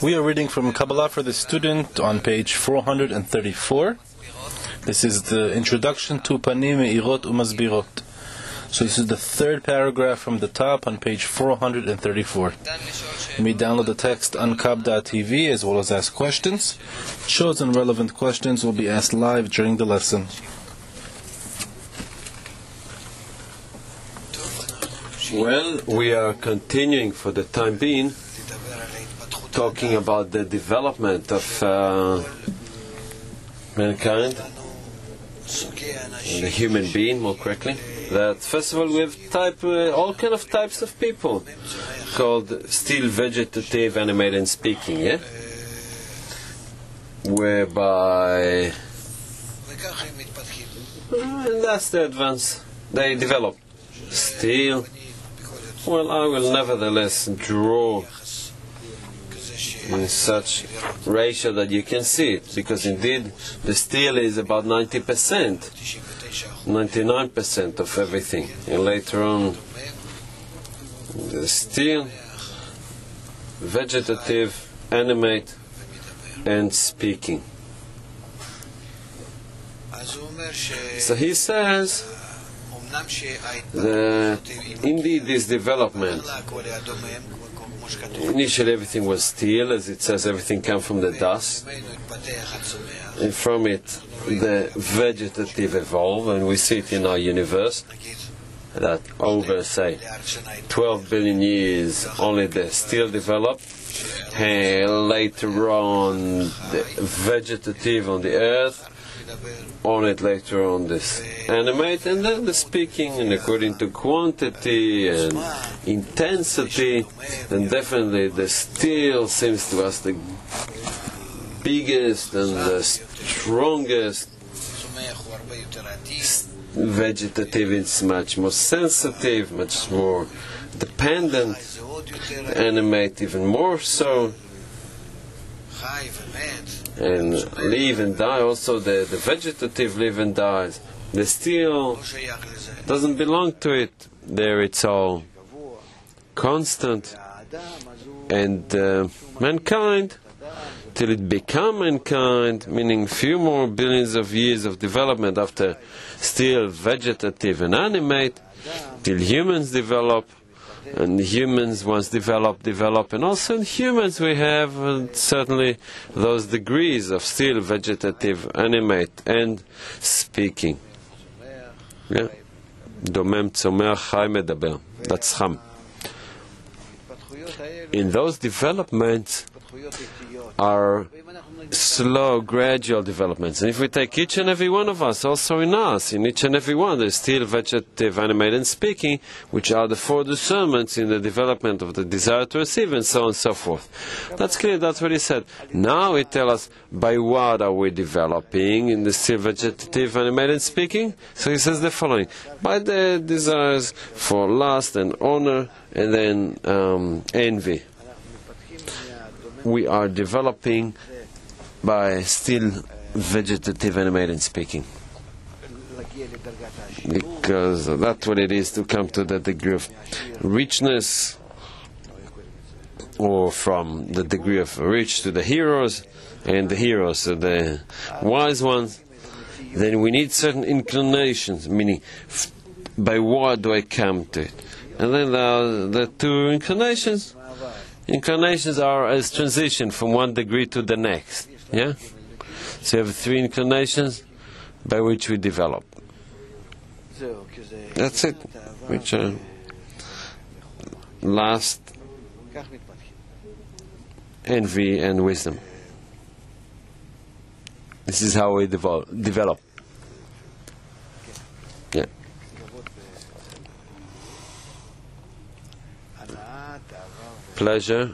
We are reading from Kabbalah for the Student on page 434. This is the introduction to Panim Me'irot U'Masbirot. So this is the third paragraph from the top on page 434. You may download the text on Kab.tv as well as ask questions. Chosen relevant questions will be asked live during the lesson. Well, we are continuing for the time being talking about the development of mankind, the human being, more correctly. That first of all we have all kind of types of people called still vegetative, animated, and speaking, yeah? Whereby and that's the advance. They develop. Still, well, I will nevertheless draw in such ratio that you can see it, because indeed the steel is about 90%, 99% of everything, and later on the steel, vegetative, animate, and speaking. So he says that indeed this development, initially everything was steel, as it says, everything came from the dust, and from it the vegetative evolved, and we see it in our universe that over, say, 12 billion years only the steel developed, and later on the vegetative on the earth, on it later on this animate, and then the speaking, and according to quantity and intensity, then definitely the steel seems to us the biggest and the strongest. Vegetative is much more sensitive, much more dependent, animate even more so, and live and die also. The vegetative live and dies. The steel doesn't belong to it. There it's all constant. And mankind, till it become mankind, meaning few more billions of years of development after still vegetative and animate, till humans develop. And humans, once develop, and also in humans we have certainly those degrees of still vegetative, animate, and speaking. Yeah, domem, tzomeach, chai, medaber. That's cham. In those developments are slow, gradual developments. And if we take each and every one of us, also in us, in each and every one, there's still vegetative, animated, and speaking, which are the four discernments in the development of the desire to receive, and so on and so forth. That's clear, that's what he said. Now he tells us, by what are we developing in the still vegetative, animated, and speaking? So he says the following: by the desires for lust and honor, and then envy. We are developing by still vegetative, animated, and speaking, because that's what it is to come to the degree of richness, or from the degree of rich to the heroes, and the heroes to the wise ones. Then we need certain inclinations, meaning by what do I come to it? And then the two inclinations. Inclinations are as transition from one degree to the next. Yeah? So you have three inclinations by which we develop. That's it. Which are lust, envy, and wisdom. This is how we develop. Yeah. Pleasure,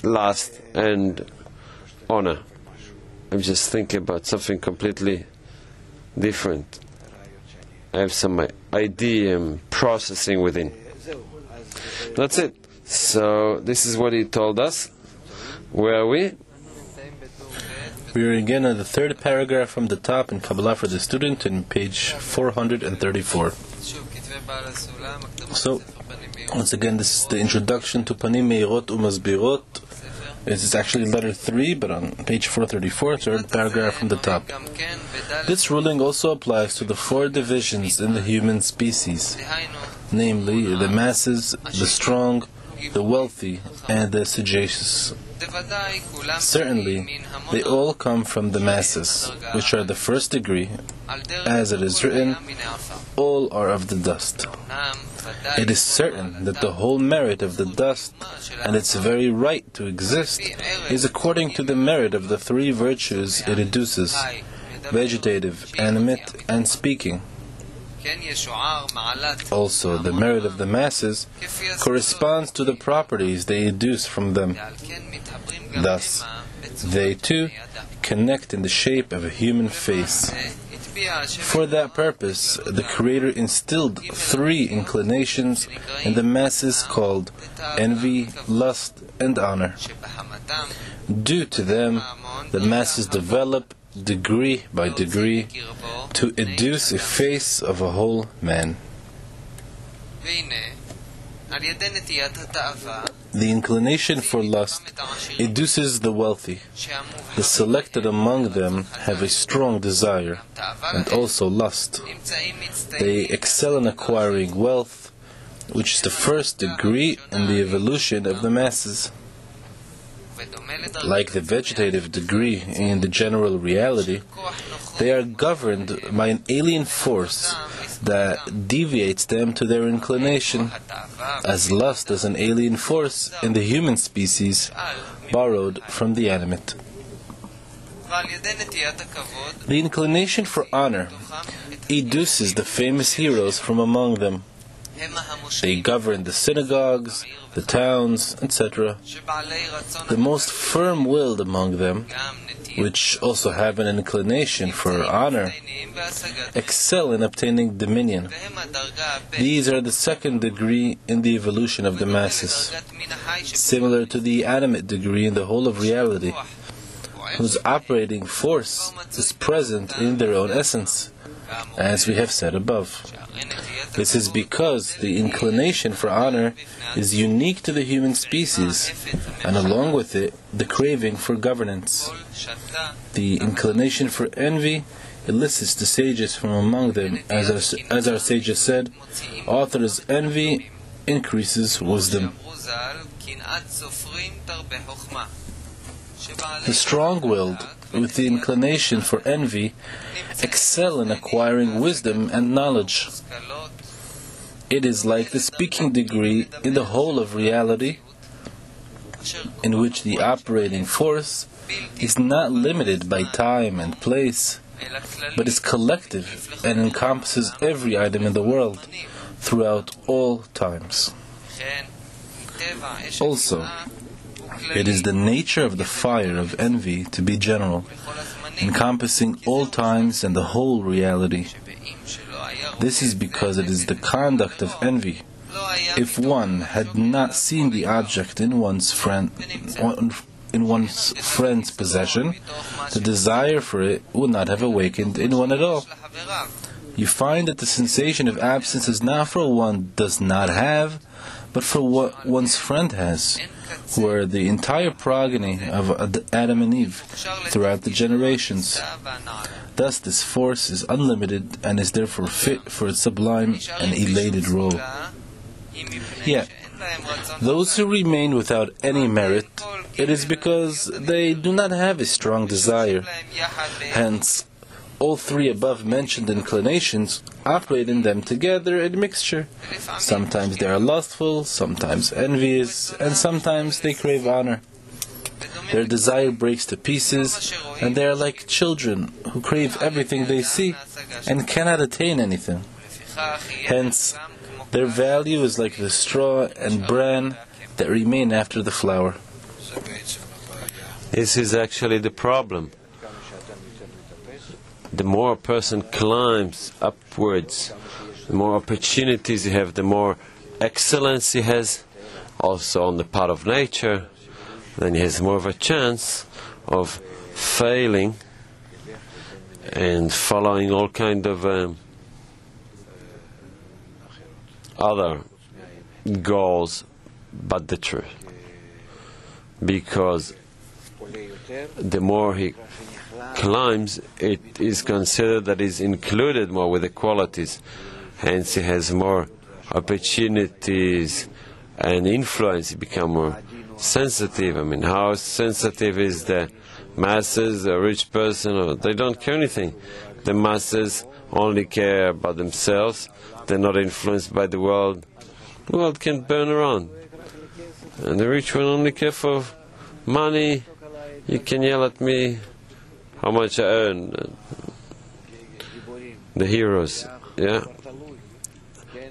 lust, and honor. I'm just thinking about something completely different. I have some idea and processing within. That's it. So this is what he told us. Where are we? We are again at the third paragraph from the top in Kabbalah for the Student in page 434. So, once again, this is the introduction to Panim Meirot Umasbirot. This is actually letter 3, but on page 434, third paragraph from the top. This ruling also applies to the 4 divisions in the human species, namely the masses, the strong, the wealthy, and the sagacious. Certainly, they all come from the masses, which are the first degree. As it is written, all are of the dust. It is certain that the whole merit of the dust and its very right to exist is according to the merit of the 3 virtues it educes: vegetative, animate, and speaking. Also, the merit of the masses corresponds to the properties they educe from them. Thus, they too connect in the shape of a human face. For that purpose, the Creator instilled 3 inclinations in the masses called envy, lust, and honor. Due to them, the masses develop, degree by degree, to educe a face of a whole man. The inclination for lust educes the wealthy. The selected among them have a strong desire, and also lust. They excel in acquiring wealth, which is the first degree in the evolution of the masses. Like the vegetative degree in the general reality, they are governed by an alien force that deviates them to their inclination, as lust is an alien force in the human species borrowed from the animate. The inclination for honor educes the famous heroes from among them. They govern the synagogues, the towns, etc. The most firm-willed among them, which also have an inclination for honor, excel in obtaining dominion. These are the second degree in the evolution of the masses, similar to the animate degree in the whole of reality, whose operating force is present in their own essence, as we have said above. This is because the inclination for honor is unique to the human species, and along with it, the craving for governance. The inclination for envy elicits the sages from among them, as our sages said, author's envy increases wisdom. The strong-willed, with the inclination for envy, excel in acquiring wisdom and knowledge. It is like the speaking degree in the whole of reality, in which the operating force is not limited by time and place, but is collective and encompasses every item in the world throughout all times. Also, it is the nature of the fire of envy to be general, encompassing all times and the whole reality. This is because it is the conduct of envy. If one had not seen the object in one's friend's possession, the desire for it would not have awakened in one at all. You find that the sensation of absence is not for what one does not have, but for what one's friend has, who are the entire progeny of Adam and Eve throughout the generations. Thus this force is unlimited and is therefore fit for its sublime and elated role. Yet, those who remain without any merit, it is because they do not have a strong desire. Hence, all 3 above-mentioned inclinations operate in them together in mixture. Sometimes they are lustful, sometimes envious, and sometimes they crave honor. Their desire breaks to pieces, and they are like children who crave everything they see and cannot attain anything. Hence, their value is like the straw and bran that remain after the flower. This is actually the problem. The more a person climbs upwards, the more opportunities he has, the more excellence he has, also on the part of nature, then he has more of a chance of failing and following all kind of other goals but the truth. Because the more he climbs, it is considered that he's included more with the qualities. Hence he has more opportunities and influence. He becomes more sensitive. I mean, how sensitive is the masses, a rich person? Or they don't care anything. The masses only care about themselves. They're not influenced by the world. The world can burn around. And the rich one only care for money. You can yell at me how much I earn. The heroes, yeah,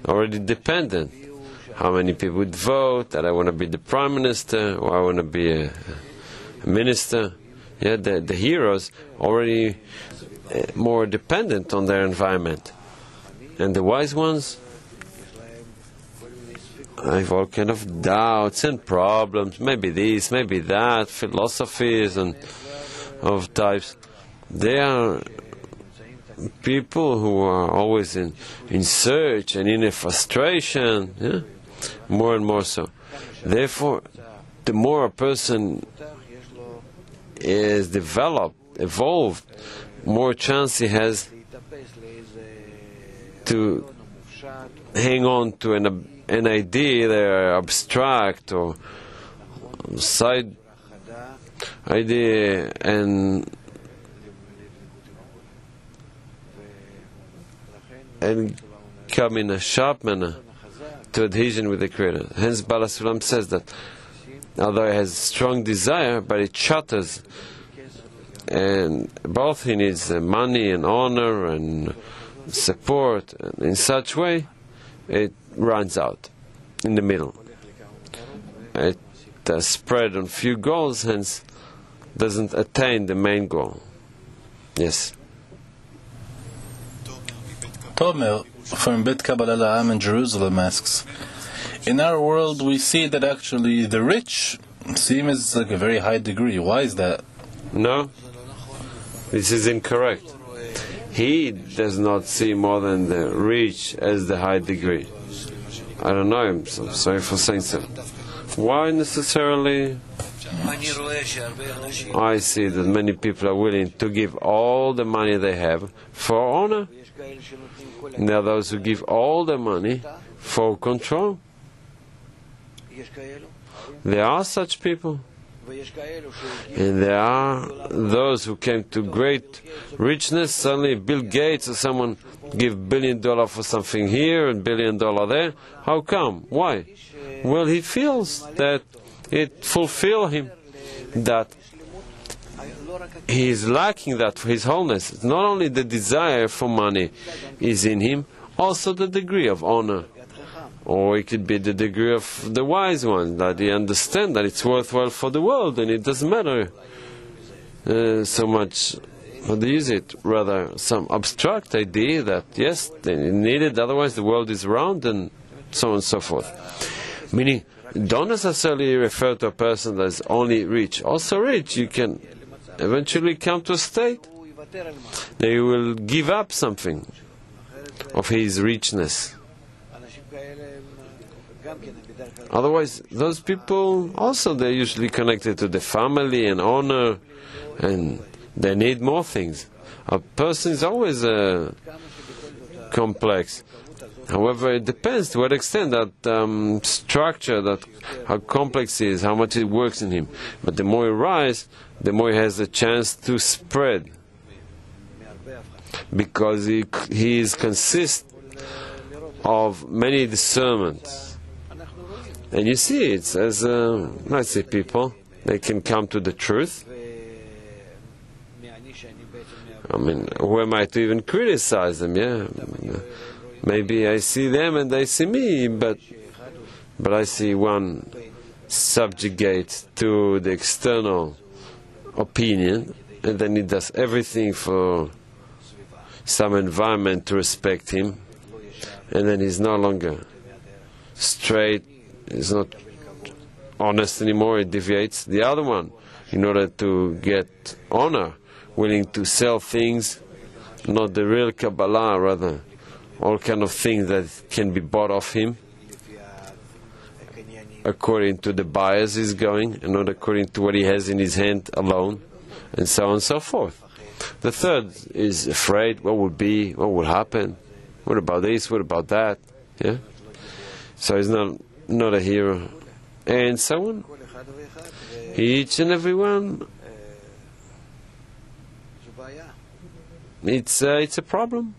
already dependent. How many people would vote that I want to be the prime minister or I want to be a minister. Yeah, the heroes already more dependent on their environment. And the wise ones, I have all kind of doubts and problems, maybe this, maybe that, philosophies and of types. They are people who are always in search and in a frustration, yeah? More and more so. Therefore, the more a person is developed, evolved, more chance he has to hang on to an idea that are abstract or side idea and come in a sharp manner to adhesion with the Creator. Hence Bala Sulam says that although he has strong desire, but it shatters, and both he needs money and honor and support, and in such way it runs out in the middle. It spread on few goals, hence doesn't attain the main goal. Yes. Tomer from Bet Kabbalah La'am in Jerusalem asks, in our world we see that actually the rich seem as like a very high degree. Why is that? No, this is incorrect. He does not see more than the rich as the high degree. I don't know him, so sorry for saying so. Why necessarily? I see that many people are willing to give all the money they have for honor. And there are those who give all the money for control. There are such people. And there are those who came to great richness. Suddenly Bill Gates or someone give $1 billion for something here and $1 billion there. How come? Why? Well, he feels that it fulfills him, that he is lacking that for his wholeness. Not only the desire for money is in him, also the degree of honor. Or it could be the degree of the wise one, that he understands that it's worthwhile for the world and it doesn't matter so much how they use it. Rather, some abstract idea that, yes, they need it, otherwise the world is round, and so on and so forth. Meaning, don't necessarily refer to a person that is only rich. Also rich, you can eventually come to a state that you will give up something of his richness. Otherwise, those people also, they're usually connected to the family and honor, and they need more things. A person is always complex. However, it depends to what extent that structure, that how complex he is, how much it works in him. But the more he rises, the more he has a chance to spread, because he consists of many discernments. And you see, it's as, let's say, people, they can come to the truth. I mean, who am I to even criticize them, yeah? Maybe I see them and they see me, but I see one subjugate to the external opinion, and then he does everything for some environment to respect him, and then he's no longer straight, he's not honest anymore, he deviates. The other one, in order to get honor, willing to sell things, not the real Kabbalah, rather all kind of things that can be bought off him, according to the bias he's going, and not according to what he has in his hand alone, and so on and so forth. The third is afraid, what will be, what will happen, what about this, what about that, yeah? So he's not a hero, and so on. Each and every one, it's a problem.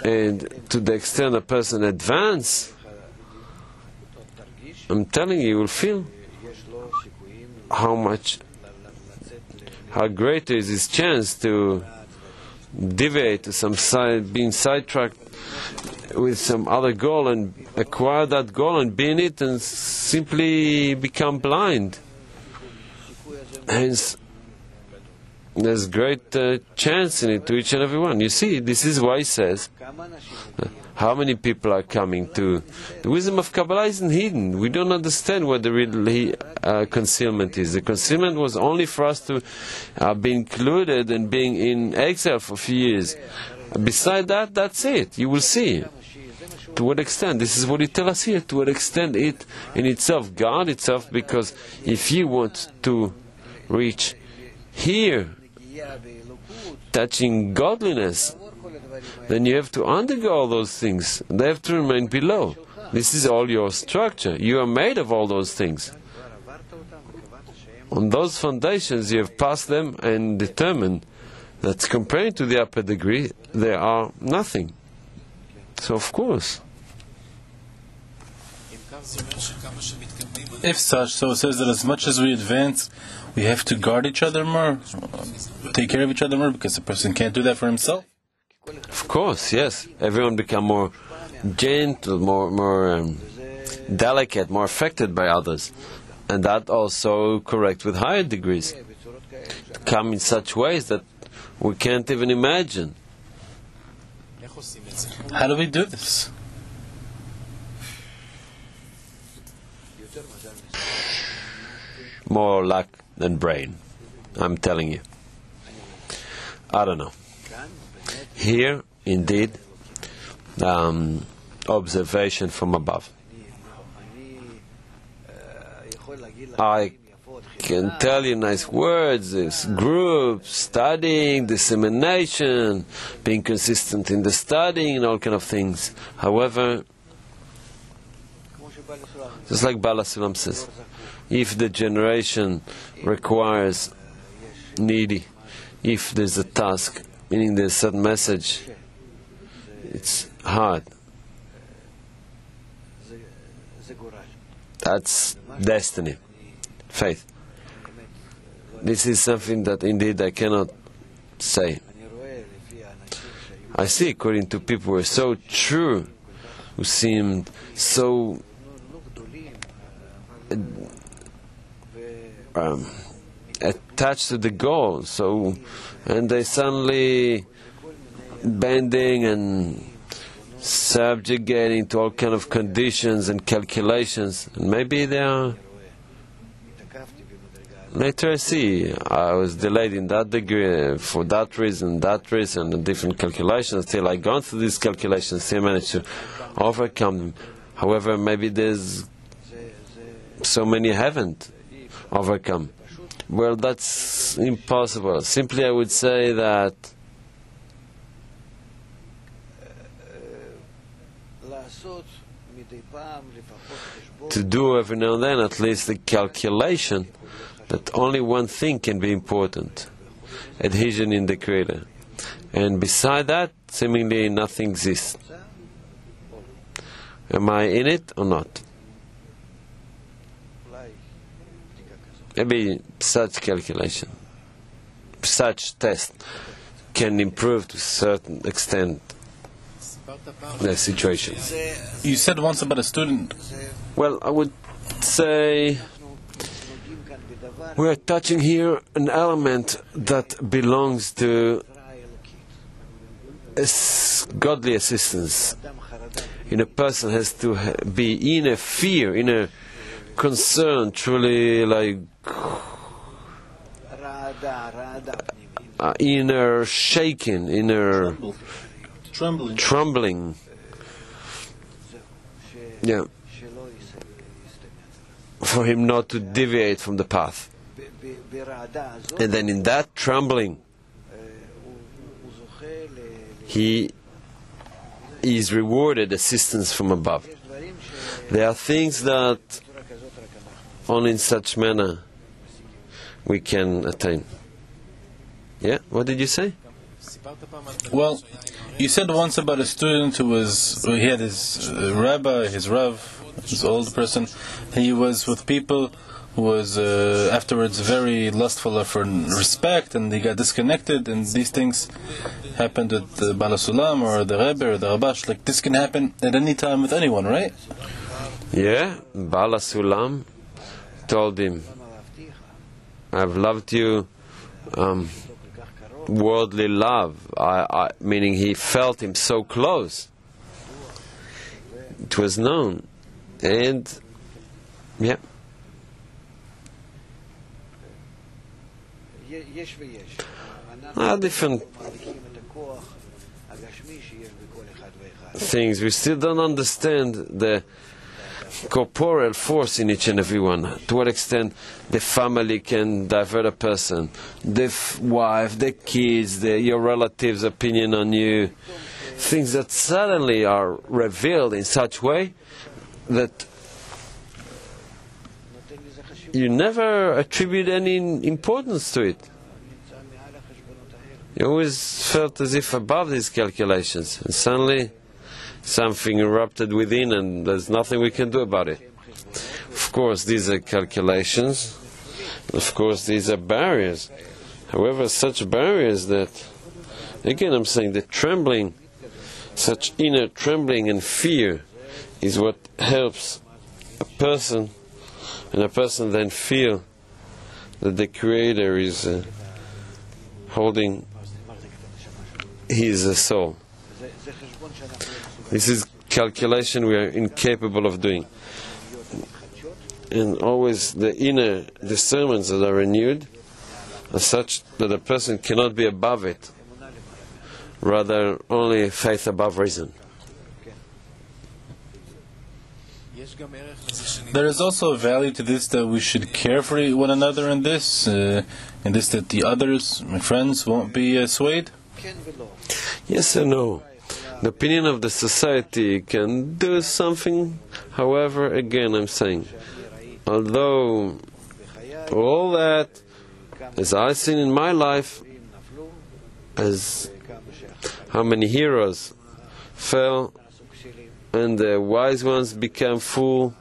And to the extent a person advances, I'm telling you, you will feel how greater is his chance to deviate to some side, being sidetracked with some other goal and acquire that goal and be in it and simply become blind. Hence, there's great chance in it to each and every one. You see, this is why he says, how many people are coming to... The wisdom of Kabbalah isn't hidden. We don't understand what the real concealment is. The concealment was only for us to be included and being in exile for a few years. Beside that, that's it. You will see. To what extent? This is what he tells us here. To what extent it in itself, God itself, because if you want to reach here, touching godliness, then you have to undergo all those things. They have to remain below. This is all your structure. You are made of all those things. On those foundations, you have passed them and determined that compared to the upper degree, they are nothing. So, of course. If such, so it says that as much as we advance, we have to guard each other more, take care of each other more, because the person can't do that for himself. Of course, yes. Everyone become more gentle, more delicate, more affected by others. And that also correct with higher degrees. To come in such ways that we can't even imagine. How do we do this? More luck than brain, I'm telling you. I don't know. Here, indeed, observation from above. I can tell you nice words, this group, studying, dissemination, being consistent in the studying and all kind of things. However, just like Bala Sulam says, if the generation requires needy, if there's a task, meaning there's a certain message, it's hard. That's destiny, faith. This is something that indeed I cannot say. I see, according to people who are so true, who seemed so attached to the goal, and they suddenly bending and subjugating to all kind of conditions and calculations, and maybe they are. Later I see, I was delayed in that degree for that reason, and different calculations. Till I gone through these calculations, still managed to overcome them. However, maybe there's so many haven't overcome. Well, that's impossible. Simply I would say that to do every now and then at least the calculation that only one thing can be important: adhesion in the Creator. And beside that, seemingly nothing exists. Am I in it or not? Maybe such calculation, such test can improve to a certain extent the situation. You said once about a student. Well, I would say we are touching here an element that belongs to godly assistance. In a person has to be in a fear, in a concern, truly like inner shaking, inner Trembling. Yeah. For him not to deviate from the path. And then in that trembling, he is rewarded assistance from above. There are things that only in such manner we can attain. Yeah? What did you say? Well, you said once about a student who had his rabbi, his rav, his old person. He was with people who was afterwards very lustful for respect, and they got disconnected, and these things happened with the Bala Sulam or the Rebbe or the Rabash. Like, this can happen at any time with anyone, right? Yeah, Bala Sulam told him, I've loved you, worldly love, meaning he felt him so close. It was known. And, yeah. Different things. We still don't understand the corporeal force in each and every one. To what extent the family can divert a person, the wife, the kids, your relatives' opinion on you, things that suddenly are revealed in such way that you never attribute any importance to it. You always felt as if above these calculations, and suddenly something erupted within, and there's nothing we can do about it. Of course, these are calculations. Of course, these are barriers. However, such barriers that, again, I'm saying the trembling, such inner trembling and fear is what helps a person, and a person then feel that the Creator is holding his soul. This is calculation we are incapable of doing. And always the inner discernments that are renewed are such that a person cannot be above it. Rather, only faith above reason. There is also a value to this, that we should care for one another in this, that the others, my friends, won't be swayed? Yes and no. The opinion of the society can do something. However, again, I'm saying, although all that, as I've seen in my life, as how many heroes fell, and the wise ones became fool,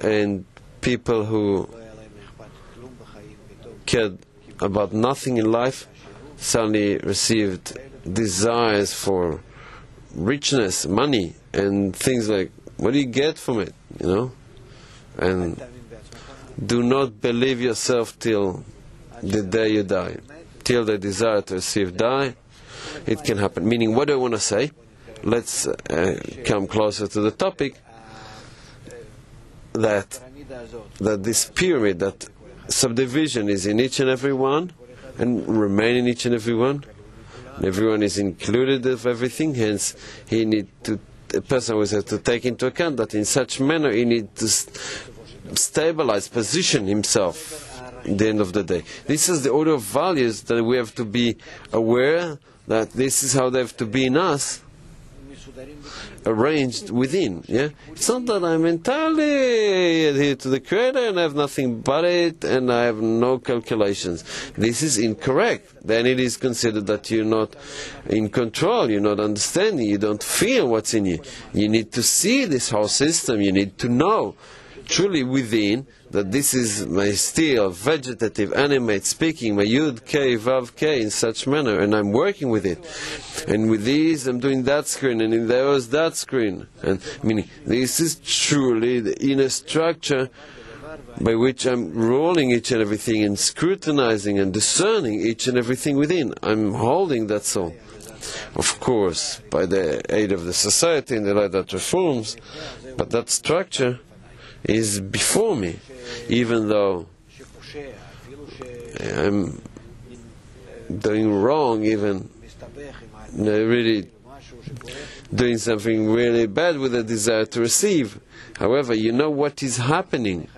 and people who cared about nothing in life suddenly received desires for richness, money, and things like, what do you get from it, you know? And do not believe yourself till the day you die. Till the desire to receive die, it can happen. Meaning, what do I want to say? Let's come closer to the topic, that this pyramid, that subdivision is in each and every one, and remain in each and every one. Everyone is included of everything, hence a person always has to take into account that in such manner he needs to stabilize, position himself at the end of the day. This is the order of values that we have to be aware that this is how they have to be in us, arranged within. Yeah, it's not that I'm entirely adhered to the Creator and I have nothing but it and I have no calculations. This is incorrect. Then it is considered that you're not in control, you're not understanding, you don't feel what's in you. You need to see this whole system. You need to know truly within that this is my still vegetative, animate speaking, my Yud K Vav K in such manner, and I'm working with it. And with these I'm doing that screen, and in there was that screen. And meaning this is truly the inner structure by which I'm rolling each and everything and scrutinizing and discerning each and everything within. I'm holding that soul. Of course, by the aid of the society and the light that reforms, but that structure is before me, even though I'm doing wrong, even really doing something really bad with a desire to receive. However, you know what is happening.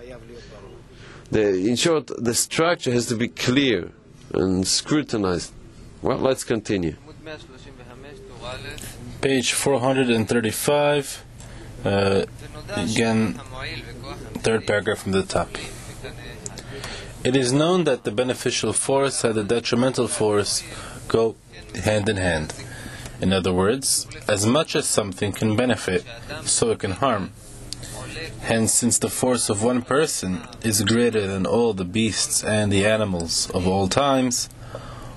In short, the structure has to be clear and scrutinized. Well, let's continue. Page 435, again, third paragraph from the top. It is known that the beneficial force and the detrimental force go hand in hand. In other words, as much as something can benefit, so it can harm. Hence, since the force of one person is greater than all the beasts and the animals of all times,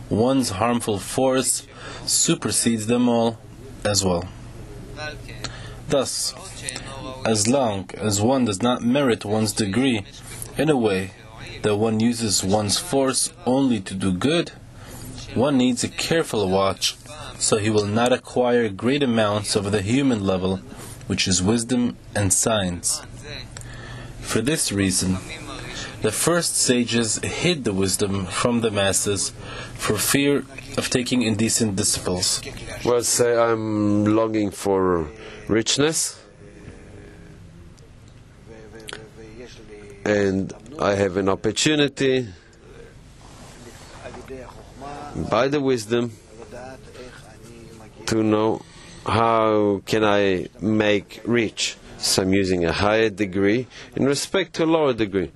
one's harmful force supersedes them all as well. Thus, as long as one does not merit one's degree in a way that one uses one's force only to do good, one needs a careful watch so he will not acquire great amounts of the human level, which is wisdom and science. For this reason, the first sages hid the wisdom from the masses for fear of taking indecent disciples. Well, say I'm longing for richness, and I have an opportunity by the wisdom to know how can I make rich. So I'm using a higher degree in respect to a lower degree.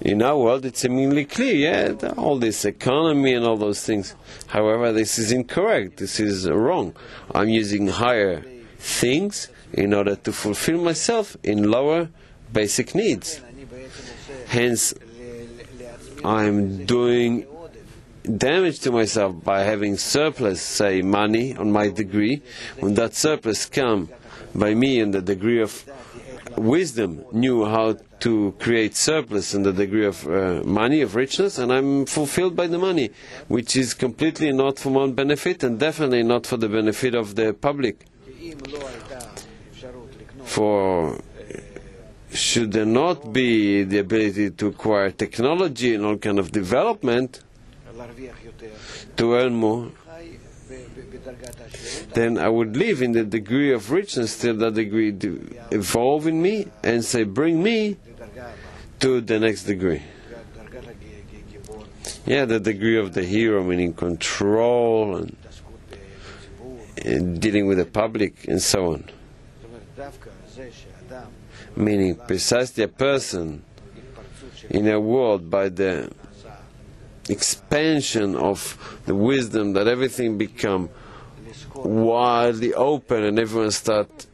In our world, it's seemingly clear, all this economy and all those things. However, this is incorrect. This is wrong. I'm using higher things in order to fulfill myself in lower basic needs. Hence, I'm doing damage to myself by having surplus, say, money on my degree. When that surplus comes by me in the degree of wisdom, knew how to create surplus in the degree of money, of richness, and I'm fulfilled by the money, which is completely not for my own benefit and definitely not for the benefit of the public. For should there not be the ability to acquire technology and all kind of development to earn more, then I would live in the degree of richness till that degree evolve in me and say, bring me to the next degree. Yeah, the degree of the hero, meaning control and dealing with the public and so on. Meaning precisely a person in a world by the expansion of the wisdom that everything become widely open and everyone start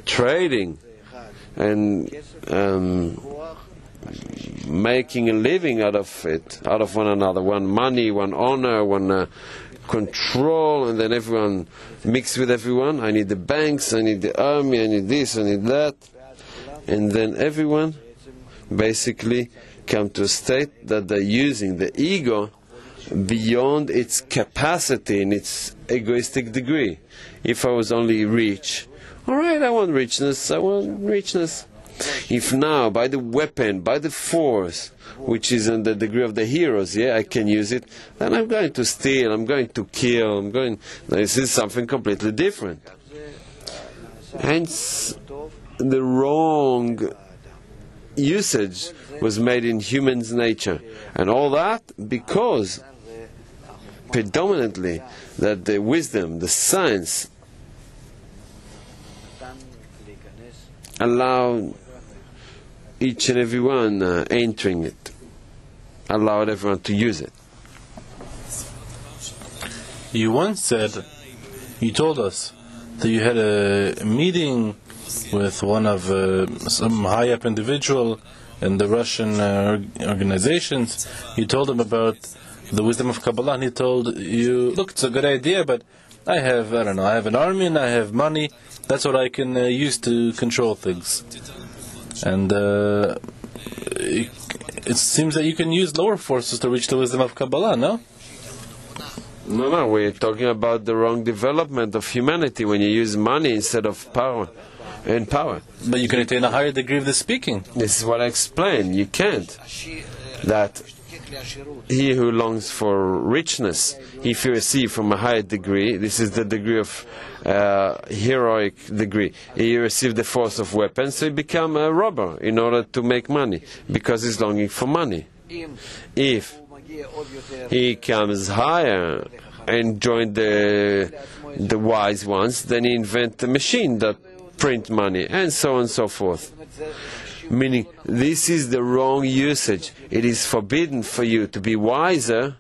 trading and making a living out of it, out of one another, one money, one honor, one control, and then everyone mix with everyone. I need the banks, I need the army, I need this, I need that, and then everyone basically come to a state that they're using the ego beyond its capacity in its egoistic degree. If I was only rich, alright, I want richness, I want richness. If now, by the weapon, by the force, which is in the degree of the heroes, I can use it, then I'm going to steal, I'm going to kill, this is something completely different. Hence, the wrong usage was made in human's nature. And all that because predominantly that the wisdom, the science allowed each and every one entering it, allowed everyone to use it. You once said, you told us that you had a meeting with one of some high-up individual in the Russian organizations. You told him about the wisdom of Kabbalah, and he told you, look, it's a good idea, but I have an army and I have money. That's what I can use to control things. And it seems that you can use lower forces to reach the wisdom of Kabbalah, no? No, we're talking about the wrong development of humanity when you use money instead of power. And power. But you can attain a higher degree of the speaking. This is what I explained. You can't. That he who longs for richness, if you receive from a higher degree, this is the degree of heroic degree, he receives the force of weapons, so he becomes a robber in order to make money, because he's longing for money. If he comes higher and join the wise ones, then he invent a machine that print money, and so on and so forth. Meaning, this is the wrong usage. It is forbidden for you to be wiser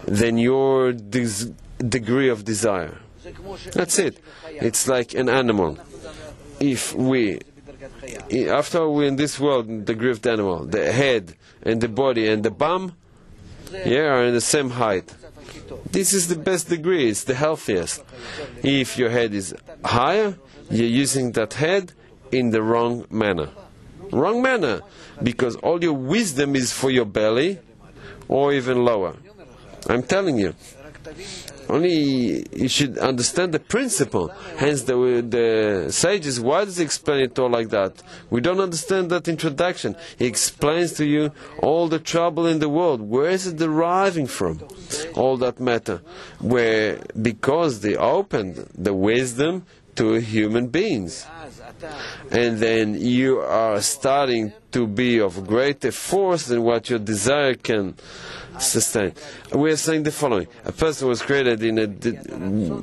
than your degree of desire. That's it. It's like an animal. If we, after we're in this world, in the degree of the animal, the head and the body and the bum, are in the same height. This is the best degree, it's the healthiest. If your head is higher, you're using that head in the wrong manner. Wrong manner, because all your wisdom is for your belly, or even lower. I'm telling you. Only you should understand the principle. Hence the sages, why does he explain it all like that? We don't understand that introduction. He explains to you all the trouble in the world. Where is it deriving from? All that matter. Because they opened the wisdom to human beings. And then you are starting to be of greater force than what your desire can sustain. We are saying the following: a person was created in a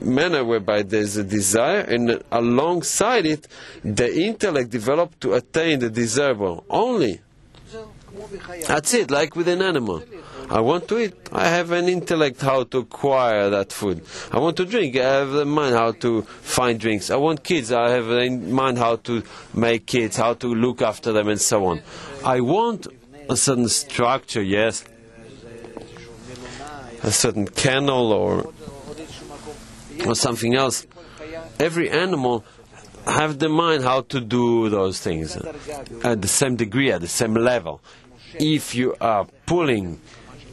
manner whereby there is a desire, and alongside it, the intellect developed to attain the desirable only. That's it, like with an animal. I want to eat, I have an intellect how to acquire that food. I want to drink, I have a mind how to find drinks. I want kids, I have a mind how to make kids, how to look after them, and so on. I want a certain structure, yes, a certain kennel or something else. Every animal have the mind how to do those things at the same degree, at the same level. If you are pulling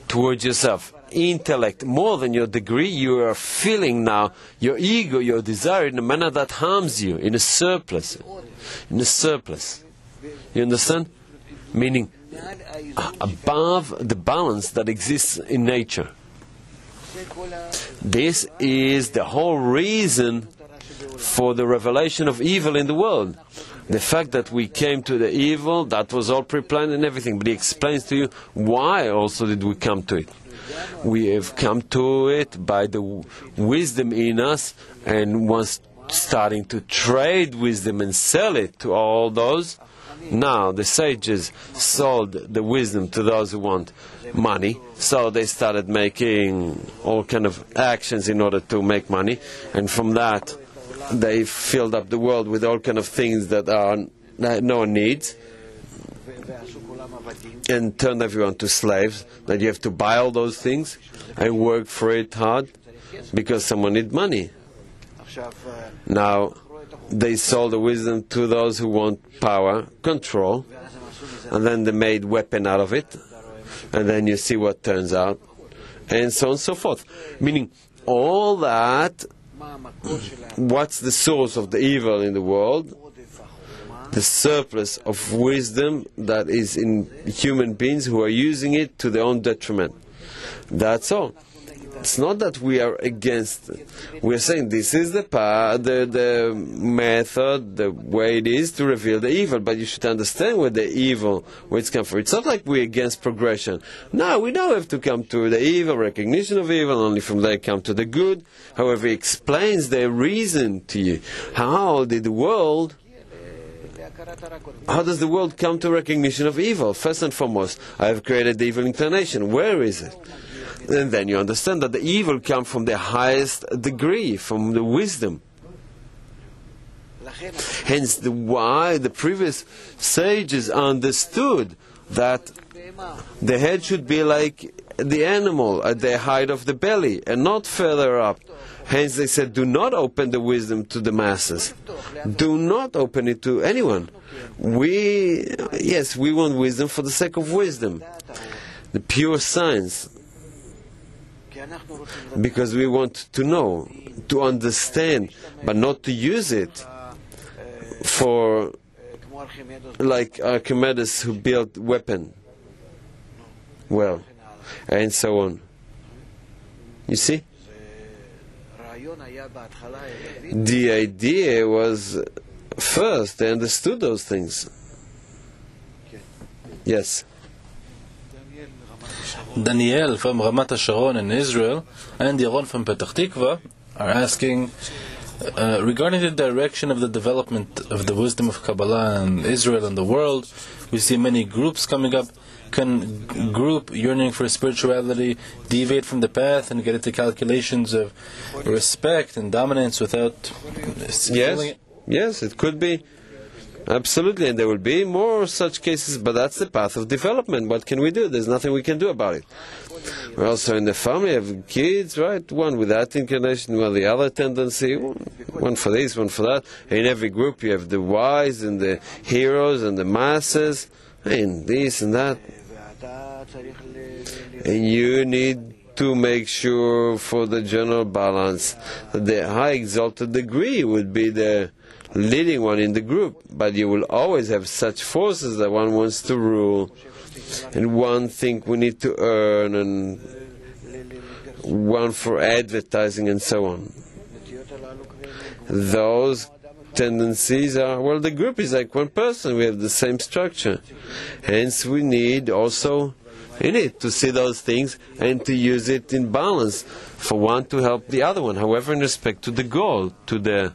towards yourself intellect more than your degree, you are feeling now your ego, your desire in a manner that harms you, in a surplus. In a surplus. You understand? Meaning above the balance that exists in nature. This is the whole reason for the revelation of evil in the world. The fact that we came to the evil, that was all pre-planned and everything, but he explains to you why also did we come to it. We have come to it by the wisdom in us, and once starting to trade wisdom and sell it to all those, now the sages sold the wisdom to those who want money, so they started making all kind of actions in order to make money, and from that they filled up the world with all kind of things that no one needs, and turned everyone to slaves, that you have to buy all those things and work for it hard because someone needs money. Now they sold the wisdom to those who want power, control, and then they made weapon out of it, and then you see what turns out, and so on and so forth. Meaning all that, what's the source of the evil in the world? The surplus of wisdom that is in human beings who are using it to their own detriment. That's all. It's not that we are against it. We are saying this is the method, the way it is to reveal the evil, but you should understand where it's come from. It's not like we're against progression. No, we don't have to come to the evil, recognition of evil, only from there come to the good. However, he explains the reason to you. How does the world come to recognition of evil? First and foremost, I have created the evil inclination. Where is it? And then you understand that the evil comes from the highest degree, from the wisdom. Hence, why the previous sages understood that the head should be like the animal at the height of the belly and not further up. Hence, they said, do not open the wisdom to the masses. Do not open it to anyone. We want wisdom for the sake of wisdom, the pure science. Because we want to know, to understand, but not to use it for, like Archimedes who built weapon. well, and so on. You see? The idea was first they understood those things. Yes. Daniel from Ramat HaSharon in Israel and Yaron from Petach Tikva are asking regarding the direction of the development of the wisdom of Kabbalah in Israel and the world. We see many groups coming up. Can group yearning for spirituality deviate from the path and get into calculations of respect and dominance without feeling it? Yes, it could be. Absolutely, and there will be more such cases, but that's the path of development. What can we do? There's nothing we can do about it. We also in the family have kids, right? One with that inclination, one the other tendency, one for this, one for that. In every group you have the wise and the heroes and the masses, and this and that. And you need to make sure for the general balance that the high exalted degree would be the leading one in the group, but you will always have such forces that one wants to rule, and one think we need to earn, and one for advertising, and so on. Those tendencies are, well, the group is like one person, we have the same structure. Hence we need also in it to see those things and to use it in balance for one to help the other one, however in respect to the goal, to the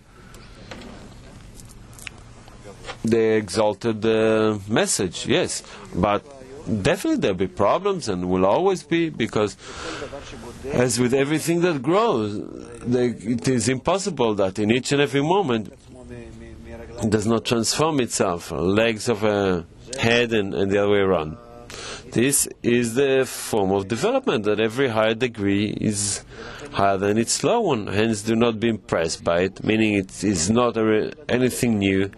exalted message, yes. But definitely there'll be problems and will always be, because as with everything that grows, it is impossible that in each and every moment it does not transform itself, legs of a head and the other way around. This is the form of development, that every higher degree is higher than its low one. Hence, do not be impressed by it, meaning it is not anything new,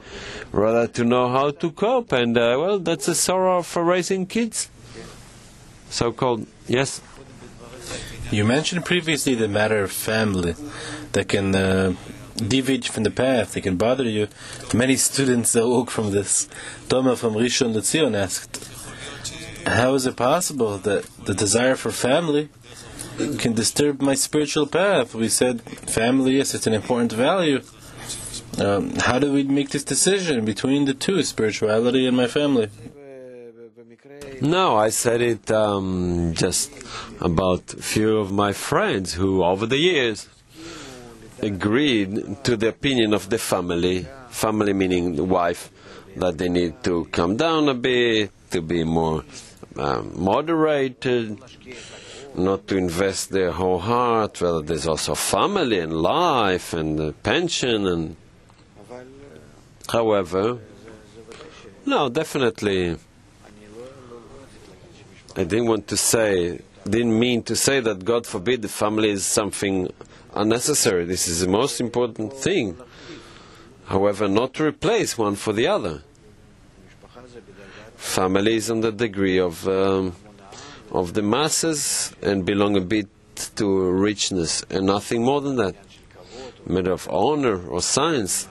rather to know how to cope. And, well, that's a sorrow for raising kids, so-called. Yes? You mentioned previously the matter of family that can deviate from the path, they can bother you. Many students awoke from this. Tomer from Rishon LeZion asked, how is it possible that the desire for family can disturb my spiritual path? We said family, yes, it's an important value. How do we make this decision between the two, spirituality and my family? No, I said it just about a few of my friends who over the years agreed to the opinion of the family meaning the wife, that they need to come down a bit, to be more moderated, not to invest their whole heart, whether there's also family and life and pension. And however, no, definitely, I didn't mean to say that, God forbid, the family is something unnecessary. This is the most important thing. However, not to replace one for the other. Family is on the degree of the masses and belong a bit to richness and nothing more than that. Matter of honor or science,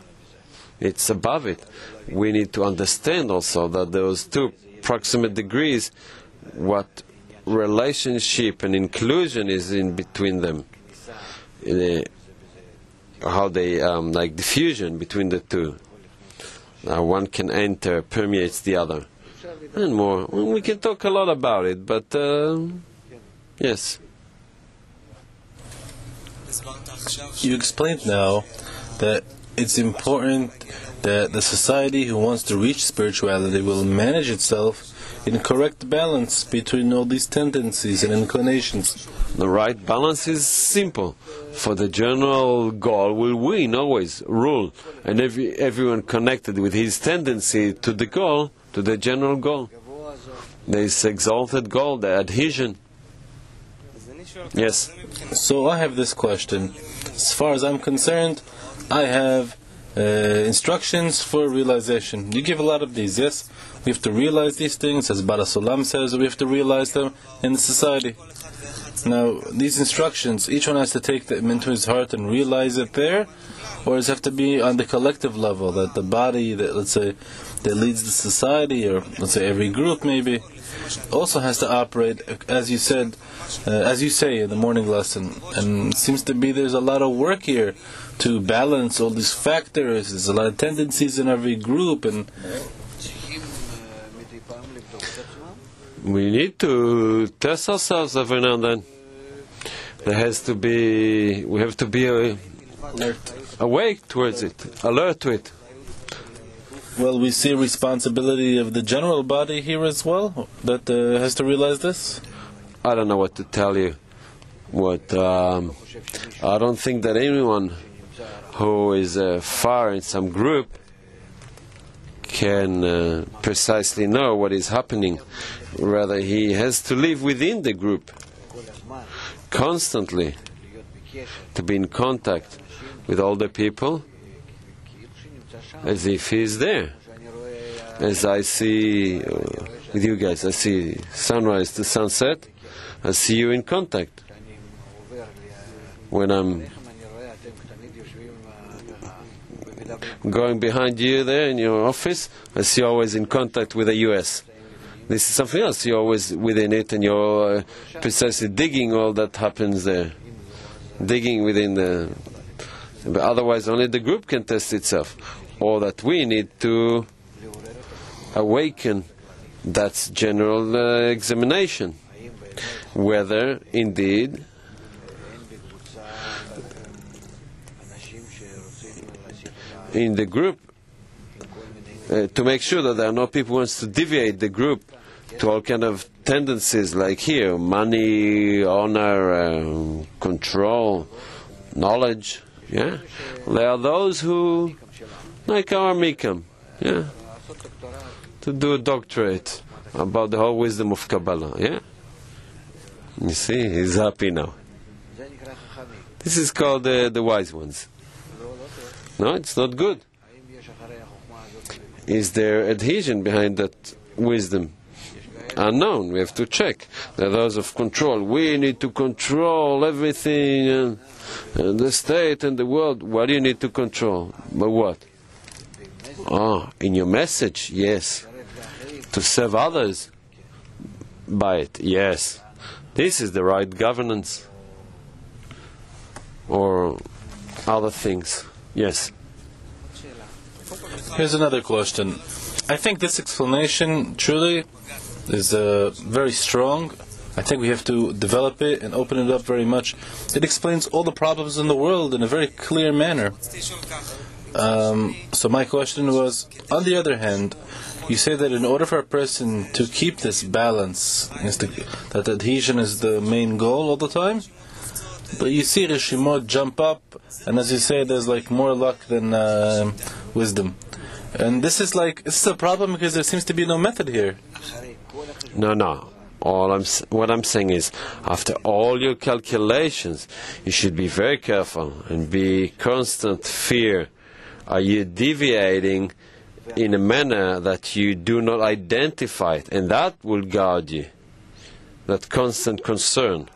it's above it. We need to understand also that those two proximate degrees, what relationship and inclusion is in between them, how they like diffusion between the two. One can enter, permeates the other. And more. We can talk a lot about it, but yes. You explained now that it's important that the society who wants to reach spirituality will manage itself in correct balance between all these tendencies and inclinations. The right balance is simple. For the general goal will win, always, rule. And everyone connected with his tendency to the goal, to the general goal. This exalted goal, the adhesion. Yes. So I have this question. As far as I'm concerned, I have instructions for realization. You give a lot of these, yes? We have to realize these things, as Barasolam says, we have to realize them in the society. Now, these instructions, each one has to take them into his heart and realize it there, or does it have to be on the collective level, that the body, that let's say, that leads the society, or let's say every group maybe, also has to operate, as you said, as you say in the morning lesson. And it seems to be there's a lot of work here to balance all these factors. There's a lot of tendencies in every group, and we need to test ourselves every now and then. We have to be awake towards it, alert to it. Well, we see responsibility of the general body here as well, that has to realize this. I don't know what to tell you. I don't think that anyone who is far in some group can precisely know what is happening. Rather, he has to live within the group constantly, to be in contact with all the people as if he is there. As I see with you guys, I see sunrise to sunset, I see you in contact. When I'm going behind you there in your office, I see you always in contact with the US. This is something else, you're always within it, and you're precisely digging all that happens there. Digging within the... But otherwise only the group can test itself. Or that we need to awaken that general examination. Whether indeed in the group, to make sure that there are no people who wants to deviate the group to all kind of tendencies like here, money, honor, control, knowledge. Yeah, there are those who, like our Mikam, yeah, to do a doctorate about the whole wisdom of Kabbalah. Yeah, you see, he's happy now. This is called the wise ones. No, it's not good. Is there adhesion behind that wisdom? Unknown. We have to check. There are those of control. We need to control everything, and the state and the world. What do you need to control? But what? In your message, yes. To serve others by it, yes. This is the right governance. Or other things, yes. Here's another question. I think this explanation truly is very strong. I think we have to develop it and open it up very much. It explains all the problems in the world in a very clear manner. So my question was, on the other hand, you say that in order for a person to keep this balance, that adhesion is the main goal all the time, but you see Rishimot jump up, and as you say, there's like more luck than wisdom. And this is a problem because there seems to be no method here. No. What I'm saying is, after all your calculations, you should be very careful and be constant fear. Are you deviating in a manner that you do not identify it? And that will guard you. That constant concern.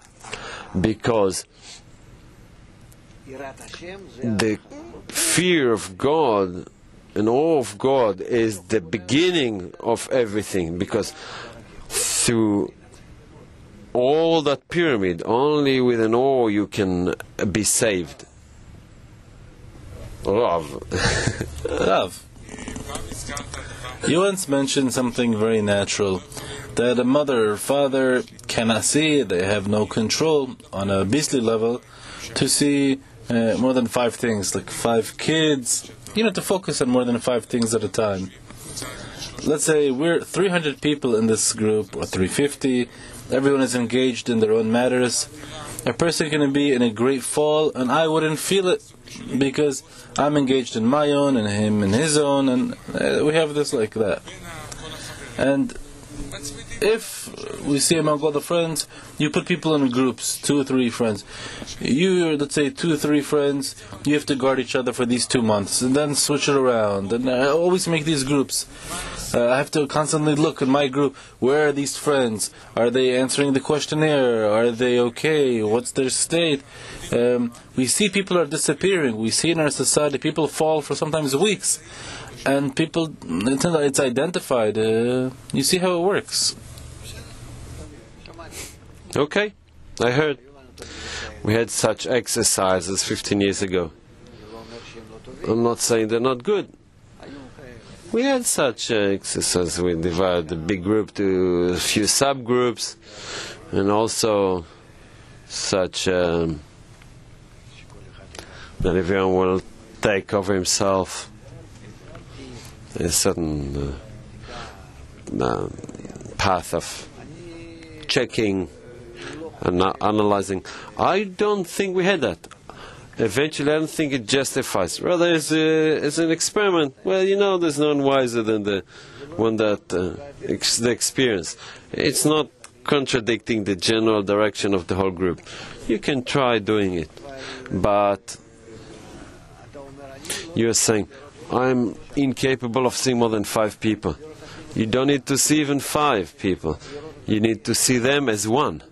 Because the fear of God and awe of God is the beginning of everything, because through all that pyramid, only with an awe you can be saved. Rav. You once mentioned something very natural, that a mother or father cannot see, they have no control on a beastly level to see more than 5 things, like 5 kids, to focus on more than 5 things at a time. Let's say we're 300 people in this group, or 350, everyone is engaged in their own matters. A person can be in a great fall, and I wouldn't feel it, because I'm engaged in my own, and him in his own, and we have this like that. And if we see among all the friends, you put people in groups, 2 or 3 friends. Let's say 2 or 3 friends, you have to guard each other for these 2 months, and then switch it around, and always make these groups. I have to constantly look in my group. Where are these friends? Are they answering the questionnaire? Are they okay? What's their state? We see people are disappearing. We see in our society people fall for sometimes weeks. And people, it's identified. You see how it works. Okay, I heard. We had such exercises 15 years ago. I'm not saying they're not good. We had such exercises. We divided the big group to a few subgroups, and also such that everyone will take over himself a certain path of checking and analyzing. I don't think we had that. Eventually, I don't think it justifies. Rather, as an experiment, well, there's no one wiser than the one that the experience. It's not contradicting the general direction of the whole group. You can try doing it, but you're saying, I'm incapable of seeing more than 5 people. You don't need to see even 5 people. You need to see them as one.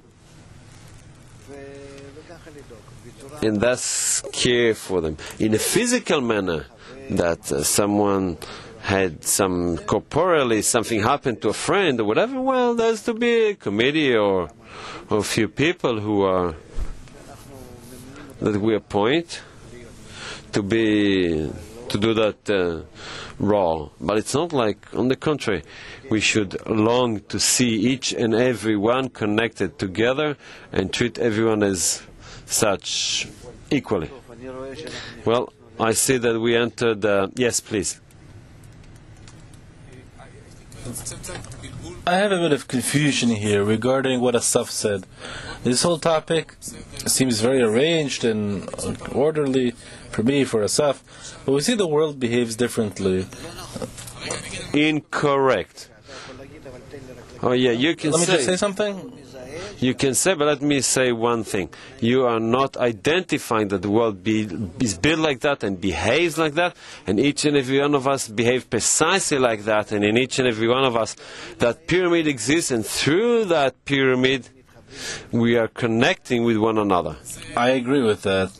And thus care for them. In a physical manner, that someone had corporeally something happened to a friend or whatever, well, there's to be a committee or a few people that we appoint to do that role. But it's not like, on the contrary, we should long to see each and every one connected together and treat everyone as such equally. Well, I see that we entered. Yes, please. I have a bit of confusion here regarding what Asaf said. This whole topic seems very arranged and orderly for me, for Asaf, but we see the world behaves differently. Incorrect. Oh yeah, you can Let me just say something. You can say, but let me say one thing. You are not identifying that the world is built like that and behaves like that, and each and every one of us behave precisely like that, and in each and every one of us that pyramid exists, and through that pyramid we are connecting with one another. I agree with that.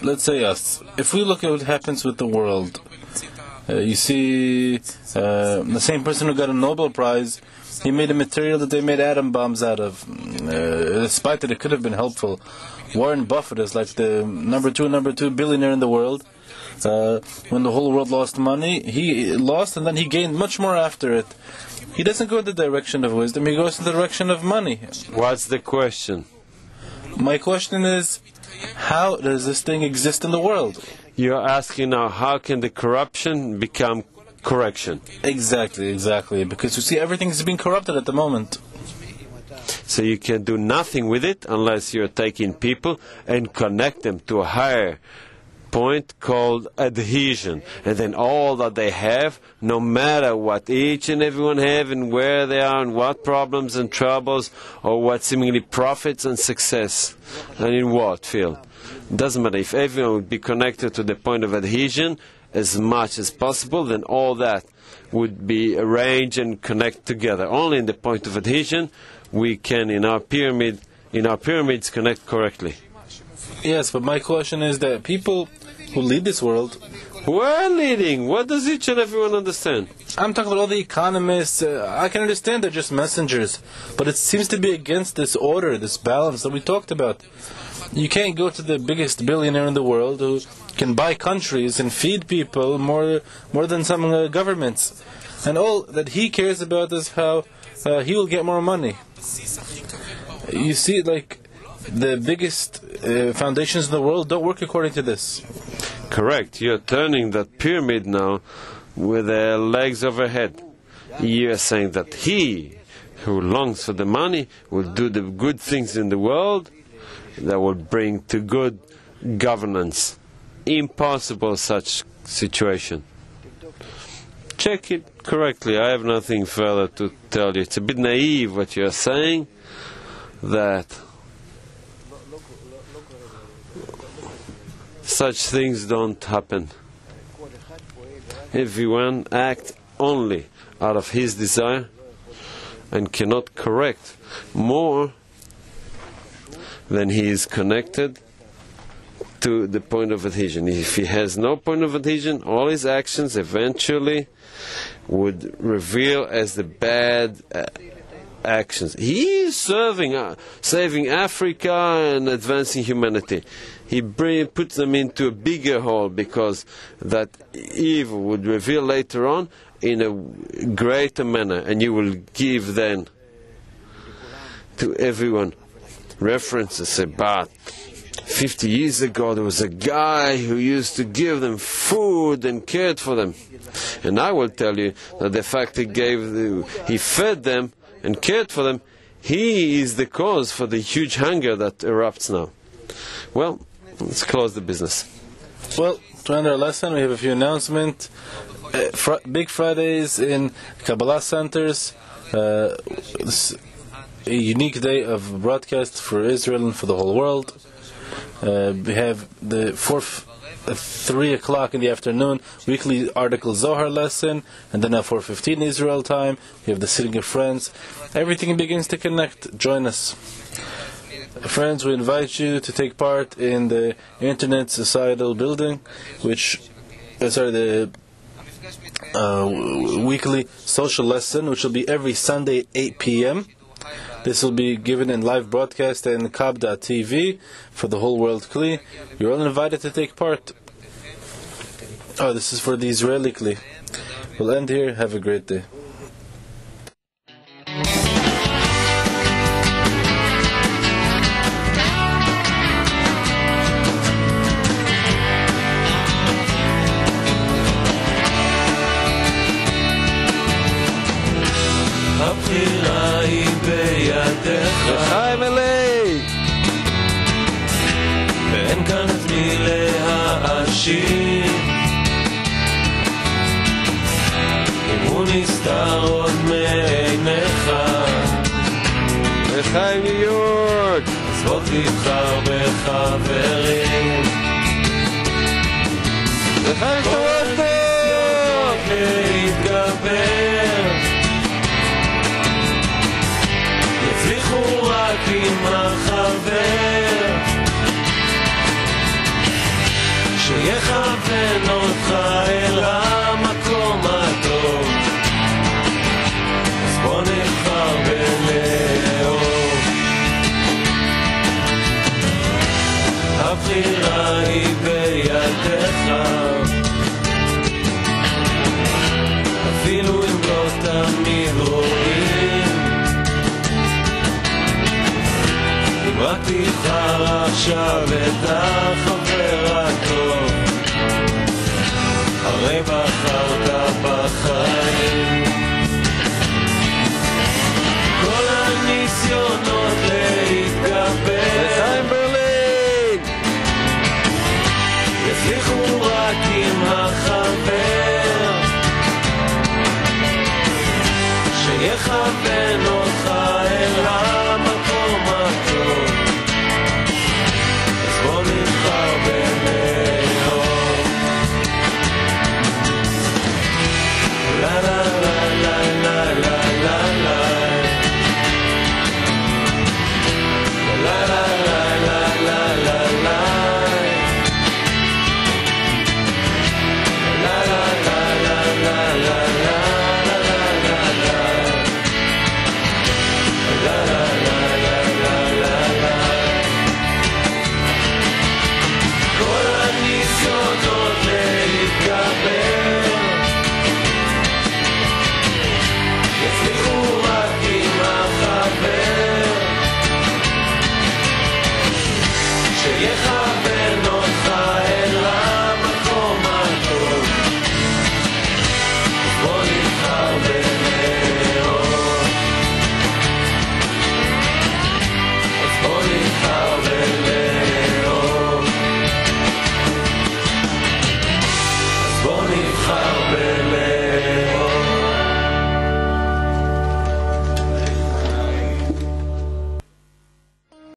Let's say us. If we look at what happens with the world, you see the same person who got a Nobel Prize, he made a material that they made atom bombs out of. Despite that it could have been helpful. Warren Buffett is like the number two billionaire in the world. When the whole world lost money, he lost and then he gained much more after it. He doesn't go in the direction of wisdom, he goes in the direction of money. What's the question? My question is, how does this thing exist in the world? You're asking now, how can the corruption become correction? Exactly. Because you see, everything is being corrupted at the moment. So you can do nothing with it unless you're taking people and connect them to a higher point called adhesion. And then all that they have, no matter what each and everyone have and where they are and what problems and troubles or what seemingly profits and success and in what field. Doesn't matter. If everyone would be connected to the point of adhesion as much as possible, then all that would be arranged and connect together. Only in the point of adhesion we can in our pyramids connect correctly. Yes, but my question is that people who lead this world, we're leading. What does each and everyone understand? I'm talking about all the economists. I can understand they're just messengers, but it seems to be against this order, this balance that we talked about. You can't go to the biggest billionaire in the world who can buy countries and feed people more than some governments. And all that he cares about is how he will get more money. You see, like, the biggest foundations in the world don't work according to this. Correct. You're turning that pyramid now with their legs overhead. You're saying that he who longs for the money will do the good things in the world that will bring to good governance. Impossible such situation. Check it correctly. I have nothing further to tell you. It's a bit naive what you're saying, that such things don't happen. Everyone act only out of his desire and cannot correct more than he is connected to the point of adhesion. If he has no point of adhesion, all his actions eventually would reveal as the bad actions. He is saving Africa and advancing humanity. He puts them into a bigger hole because that evil would reveal later on in a greater manner, and you will give then to everyone references about 50 years ago there was a guy who used to give them food and cared for them. And I will tell you that the fact he fed them and cared for them, he is the cause for the huge hunger that erupts now. Well, let's close the business. Well, to end our lesson, we have a few announcements. Big Fridays in Kabbalah centers. A unique day of broadcast for Israel and for the whole world. We have the 3 o'clock in the afternoon weekly article Zohar lesson, and then at 4:15 Israel time we have the sitting of friends. Everything begins to connect. Join us, friends. We invite you to take part in the Internet Societal Building, the weekly social lesson, which will be every Sunday at 8 p.m. This will be given in live broadcast in Kab.tv for the whole world Kli. You're all invited to take part. Oh, this is for the Israeli Kli. We'll end here. Have a great day. הבחירה היא בידיך לחיים אלי ואין כאן את מי להאשים אם הוא נסתר עוד מעיניך לחיים ניו יורק אז בוא תבחר בחברים לחיים טורונטו להתגבר יצליחו רק עם החבר שיכוון אותך אל המקום הטוב אז בוא נבחר בלאהוב הבחירה היא בידיך אפילו אם לא תמיד רואים אם רק תבחר עכשיו את החבר הטוב הרי בחרת בחר